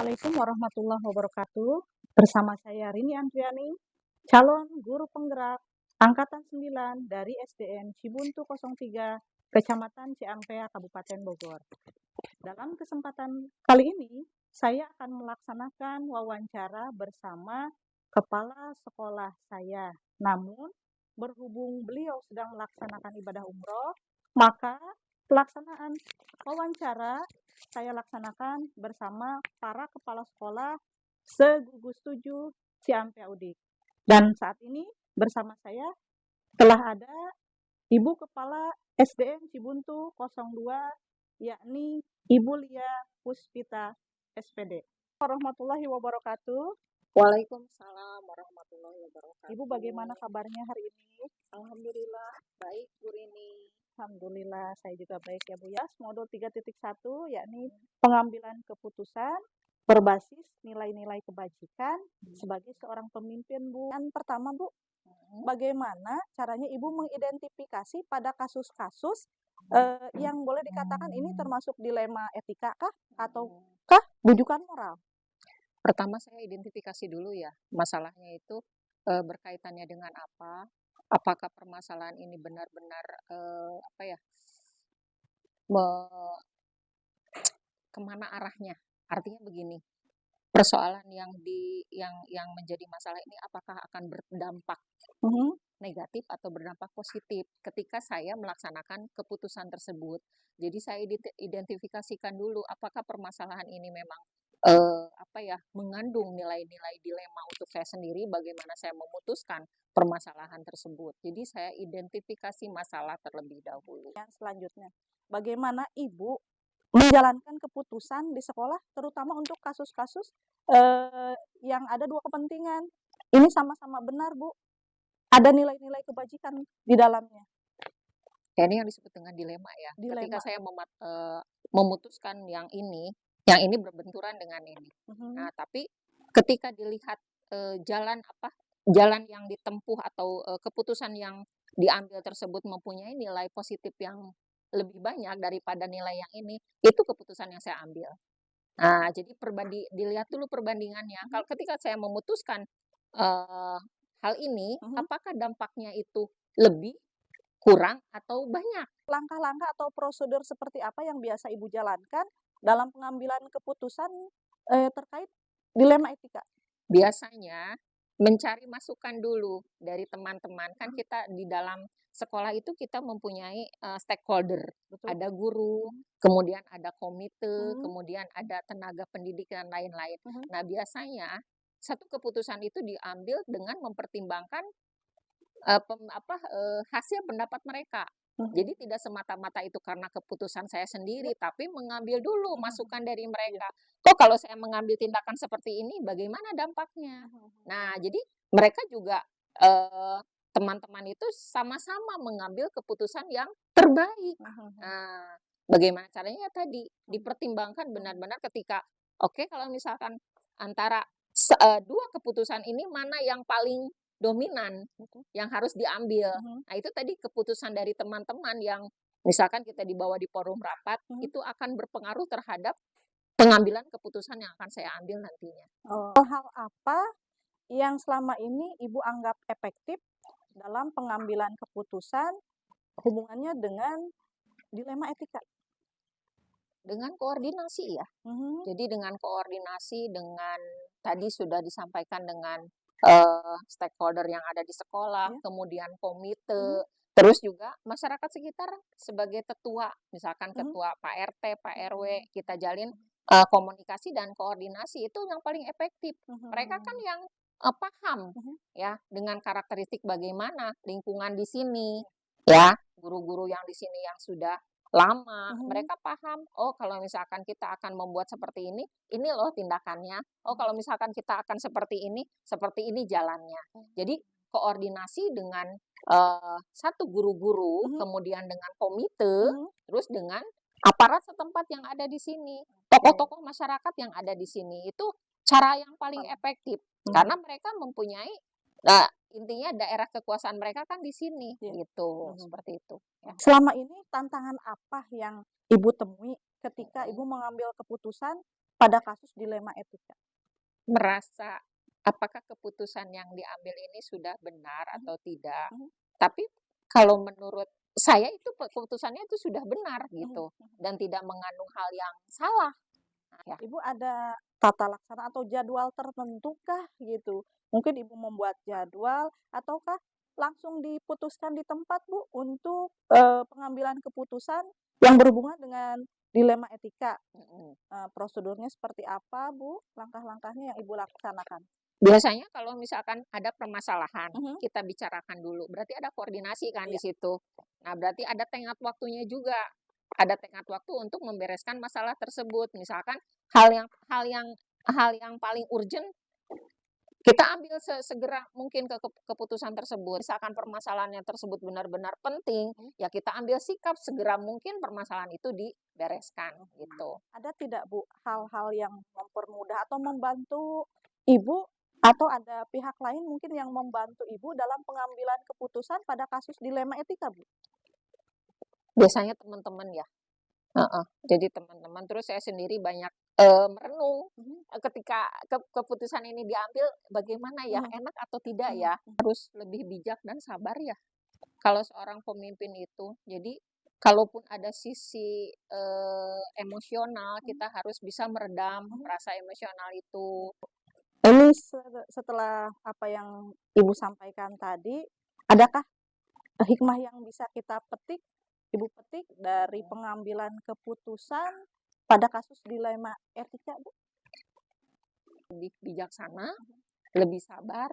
Assalamualaikum warahmatullahi wabarakatuh. Bersama saya Rini Andriani, calon guru penggerak angkatan 9 dari SDN Cibuntu 03, Kecamatan Ciampea, Kabupaten Bogor. Dalam kesempatan kali ini, saya akan melaksanakan wawancara bersama kepala sekolah saya. Namun, berhubung beliau sedang melaksanakan ibadah umroh, maka pelaksanaan wawancara saya laksanakan bersama para kepala sekolah se-Gugus 7 Ciampea Udik. Dan saat ini bersama saya telah ada Ibu Kepala SDN Cibuntu 02, yakni Ibu Lia Puspita, SPD. Warahmatullahi wabarakatuh. Waalaikumsalam warahmatullahi wabarakatuh. Ibu bagaimana kabarnya hari ini? Alhamdulillah baik Bu Rini. Alhamdulillah saya juga baik ya Bu ya. Modul 3.1 yakni pengambilan keputusan berbasis nilai-nilai kebajikan sebagai seorang pemimpin Bu. Yang pertama Bu, bagaimana caranya Ibu mengidentifikasi pada kasus-kasus yang boleh dikatakan ini termasuk dilema etika kah ataukah rujukan moral? Pertama saya identifikasi dulu ya, masalahnya itu berkaitannya dengan apa? Apakah permasalahan ini benar-benar kemana arahnya? Artinya begini, persoalan yang menjadi masalah ini apakah akan berdampak negatif atau berdampak positif ketika saya melaksanakan keputusan tersebut. Jadi saya identifikasikan dulu apakah permasalahan ini memang mengandung nilai-nilai dilema untuk saya sendiri, bagaimana saya memutuskan permasalahan tersebut. Jadi saya identifikasi masalah terlebih dahulu. Yang selanjutnya, bagaimana Ibu menjalankan keputusan di sekolah, terutama untuk kasus-kasus yang ada dua kepentingan. Ini sama-sama benar Bu, ada nilai-nilai kebajikan di dalamnya. Ya, ini yang disebut dengan dilema ya. Ketika saya memutuskan yang ini berbenturan dengan ini. Nah, tapi ketika dilihat jalan yang ditempuh atau keputusan yang diambil tersebut mempunyai nilai positif yang lebih banyak daripada nilai yang ini, itu keputusan yang saya ambil. Nah, jadi dilihat dulu perbandingannya. Kalau ketika saya memutuskan hal ini, apakah dampaknya itu lebih, kurang, atau banyak? Langkah-langkah atau prosedur seperti apa yang biasa Ibu jalankan dalam pengambilan keputusan terkait dilema etika? Biasanya mencari masukan dulu dari teman-teman. Kan kita di dalam sekolah itu kita mempunyai stakeholder. Betul. Ada guru, kemudian ada komite, kemudian ada tenaga pendidik dan lain-lain. Nah, biasanya satu keputusan itu diambil dengan mempertimbangkan hasil pendapat mereka. Jadi tidak semata-mata itu karena keputusan saya sendiri, tapi mengambil dulu masukan dari mereka. Kok kalau saya mengambil tindakan seperti ini, bagaimana dampaknya? Nah, jadi mereka juga teman-teman itu sama-sama mengambil keputusan yang terbaik. Nah, bagaimana caranya? Tadi dipertimbangkan benar-benar ketika, oke, kalau misalkan antara dua keputusan ini mana yang paling dominan yang harus diambil. Nah, itu tadi keputusan dari teman-teman yang misalkan kita dibawa di forum rapat, itu akan berpengaruh terhadap pengambilan keputusan yang akan saya ambil nantinya. Hal apa yang selama ini Ibu anggap efektif dalam pengambilan keputusan hubungannya dengan dilema etika? Dengan koordinasi ya. Jadi dengan koordinasi, dengan tadi sudah disampaikan dengan stakeholder yang ada di sekolah, kemudian komite, terus juga masyarakat sekitar sebagai tetua, misalkan ketua Pak RT, Pak RW, kita jalin komunikasi dan koordinasi, itu yang paling efektif. Mereka kan yang paham ya dengan karakteristik bagaimana lingkungan di sini, ya, guru-guru yang di sini yang sudah lama, mereka paham, oh kalau misalkan kita akan membuat seperti ini loh tindakannya. Oh kalau misalkan kita akan seperti ini jalannya. Jadi koordinasi dengan satu guru-guru, kemudian dengan komite, terus dengan aparat setempat yang ada di sini, tokoh-tokoh masyarakat yang ada di sini, itu cara yang paling efektif. Karena mereka mempunyai intinya daerah kekuasaan mereka kan di sini, gitu, seperti itu. Ya. Selama ini tantangan apa yang Ibu temui ketika Ibu mengambil keputusan pada kasus dilema etika? Merasa apakah keputusan yang diambil ini sudah benar atau tidak. Tapi kalau menurut saya itu keputusannya itu sudah benar gitu dan tidak mengandung hal yang salah. Ya. Ibu ada tata laksana atau jadwal tertentu kah gitu? Mungkin Ibu membuat jadwal ataukah langsung diputuskan di tempat Bu untuk pengambilan keputusan yang berhubungan dengan dilema etika? Prosedurnya seperti apa Bu? Langkah-langkahnya yang Ibu laksanakan? Biasanya kalau misalkan ada permasalahan, kita bicarakan dulu. Berarti ada koordinasi kan di situ. Nah, berarti ada tenggat waktunya juga. Ada tenggat waktu untuk membereskan masalah tersebut. Misalkan hal yang paling urgent kita ambil segera mungkin keputusan tersebut. Misalkan permasalahannya tersebut benar-benar penting, ya kita ambil sikap segera mungkin permasalahan itu dibereskan gitu. Ada tidak Bu hal-hal yang mempermudah atau membantu Ibu atau ada pihak lain mungkin yang membantu Ibu dalam pengambilan keputusan pada kasus dilema etika Bu? Biasanya teman-teman ya. Jadi teman-teman, terus saya sendiri banyak merenung ketika keputusan ini diambil bagaimana ya, enak atau tidak ya. Harus lebih bijak dan sabar ya kalau seorang pemimpin itu. Jadi kalaupun ada sisi emosional, kita harus bisa meredam rasa emosional itu. Ini setelah apa yang Ibu sampaikan tadi, adakah hikmah yang bisa kita Ibu petik dari pengambilan keputusan pada kasus dilema etika, Bu? Lebih bijaksana, lebih sabar,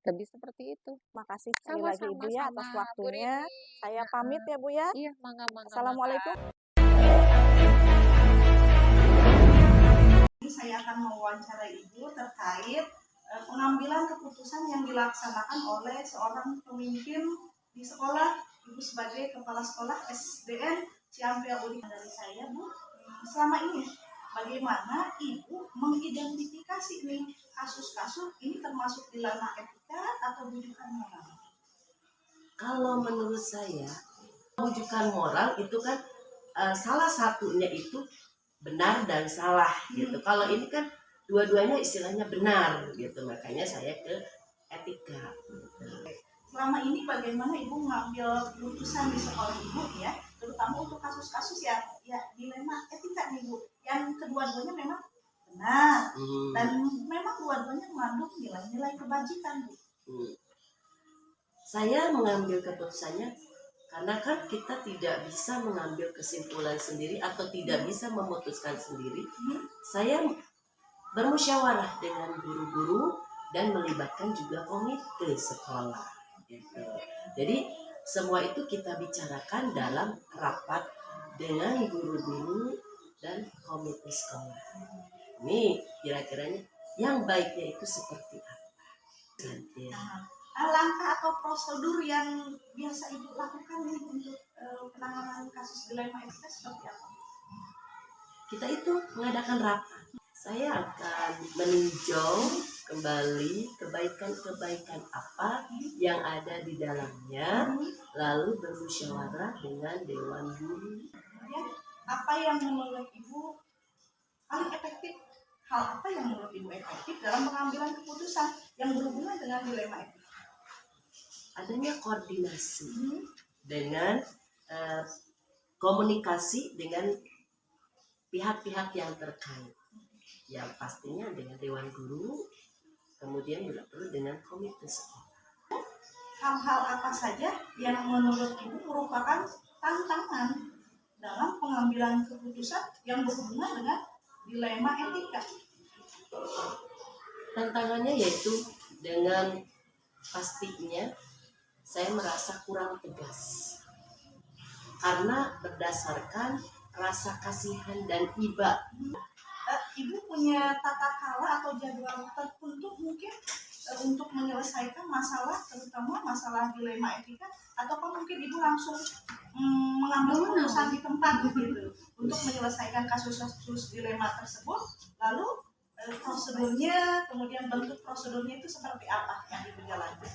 lebih seperti itu. Makasih sekali lagi Ibu ya atas waktunya. Saya pamit ya Bu ya. Iya, mangga. Assalamualaikum. Saya akan mewawancarai Ibu terkait pengambilan keputusan yang dilaksanakan oleh seorang pemimpin di sekolah. Ibu sebagai kepala sekolah SDN Ciampea Uli. Dari saya Bu, selama ini bagaimana Ibu mengidentifikasi nih kasus-kasus ini termasuk dilema etika atau rujukan moral? Kalau menurut saya rujukan moral itu kan salah satunya itu benar dan salah gitu. Kalau ini kan dua-duanya istilahnya benar gitu, makanya saya ke etika. Selama ini bagaimana Ibu mengambil keputusan di sekolah Ibu ya, terutama untuk kasus-kasus yang ya dilema etika nih Bu, yang kedua-duanya memang benar dan memang dua-duanya mengandung nilai-nilai kebajikan Bu. Saya mengambil keputusannya karena kan kita tidak bisa mengambil kesimpulan sendiri atau tidak bisa memutuskan sendiri. Saya bermusyawarah dengan guru-guru dan melibatkan juga komite sekolah. Gitu. Jadi semua itu kita bicarakan dalam rapat dengan guru-guru dan komite sekolah. Ini kira-kiranya yang baiknya itu seperti apa? Langkah atau prosedur yang biasa Ibu lakukan nih untuk penanganan kasus dilema etika seperti apa? Kita itu mengadakan rapat. Saya akan meninjau kembali kebaikan-kebaikan apa yang ada di dalamnya, lalu bermusyawarah dengan dewan guru. Apa yang menurut Ibu paling efektif? Hal apa yang menurut Ibu efektif dalam pengambilan keputusan yang berhubungan dengan dilema etika? Adanya koordinasi dengan komunikasi dengan pihak-pihak yang terkait. Yang pastinya dengan dewan guru, kemudian juga perlu dengan komite sekolah. Hal-hal apa saja yang menurut Ibu merupakan tantangan dalam pengambilan keputusan yang berhubungan dengan dilema etika? Tantangannya yaitu dengan pastinya saya merasa kurang tegas karena berdasarkan rasa kasihan dan iba. Ibu punya tata cara atau jadwal tertentu mungkin untuk menyelesaikan masalah, terutama masalah dilema etika, ataukah mungkin Ibu langsung mengambil keputusan di tempat gitu untuk menyelesaikan kasus-kasus dilema tersebut, lalu prosedurnya, kemudian bentuk prosedurnya itu seperti apa yang Ibu jalankan?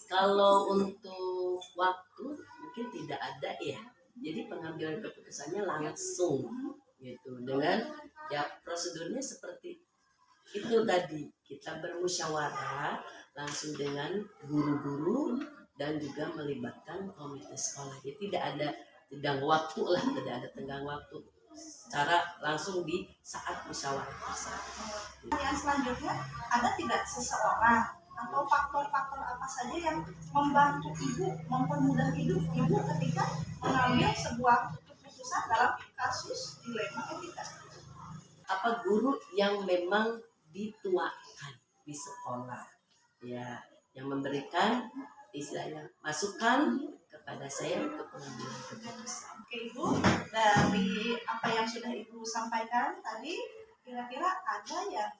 Kalau untuk waktu mungkin tidak ada ya, jadi pengambilan keputusannya langsung gitu. Dengan ya prosedurnya seperti itu tadi, kita bermusyawarah langsung dengan guru-guru dan juga melibatkan komite sekolah. Jadi tidak ada tenggang waktu lah, tidak ada tenggang waktu, cara langsung di saat musyawarah tersebut. Yang selanjutnya, ada tidak seseorang atau faktor-faktor apa saja yang membantu ibu, mempermudah hidup ibu ketika mengambil sebuah keputusan dalam kasus dilema etika? Apa guru yang memang dituakan di sekolah, ya, yang memberikan istilahnya masukan kepada saya untuk mengambil keputusan. Oke Ibu, dari apa yang sudah Ibu sampaikan tadi, kira-kira ada yang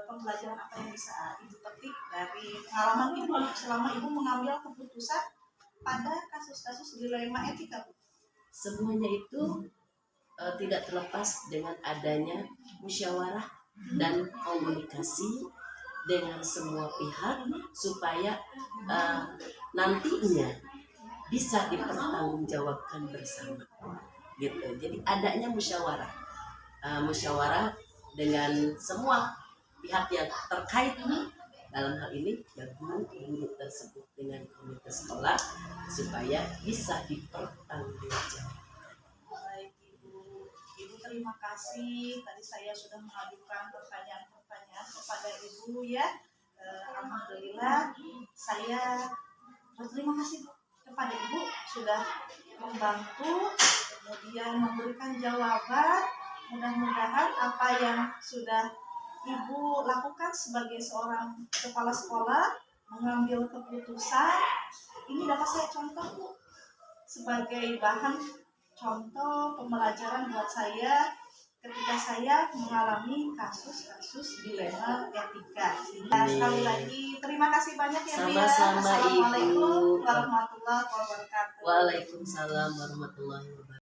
pembelajaran apa yang bisa Ibu petik dari pengalaman Ibu selama Ibu mengambil keputusan pada kasus-kasus dilema etika, Bu? Semuanya itu tidak terlepas dengan adanya musyawarah dan komunikasi dengan semua pihak supaya nantinya bisa dipertanggungjawabkan bersama gitu. Jadi adanya musyawarah musyawarah dengan semua pihak yang terkait dalam hal ini ya guru-guru tersebut dengan komite sekolah supaya bisa dipertanggungjawabkan. Baik Ibu, terima kasih. Tadi saya sudah mengajukan pertanyaan-pertanyaan kepada Ibu ya. Alhamdulillah saya berterima kasih kepada Ibu sudah membantu, kemudian memberikan jawaban. Mudah-mudahan apa yang sudah Ibu lakukan sebagai seorang kepala sekolah mengambil keputusan ini dapat saya contoh, Bu, sebagai bahan contoh pembelajaran buat saya ketika saya mengalami kasus-kasus dilema etika. Sekali lagi terima kasih banyak ya Bu ya. Sama-sama, Assalamualaikum Ibu. warahmatullahi wabarakatuh. Waalaikumsalam warahmatullahi wabarakatuh.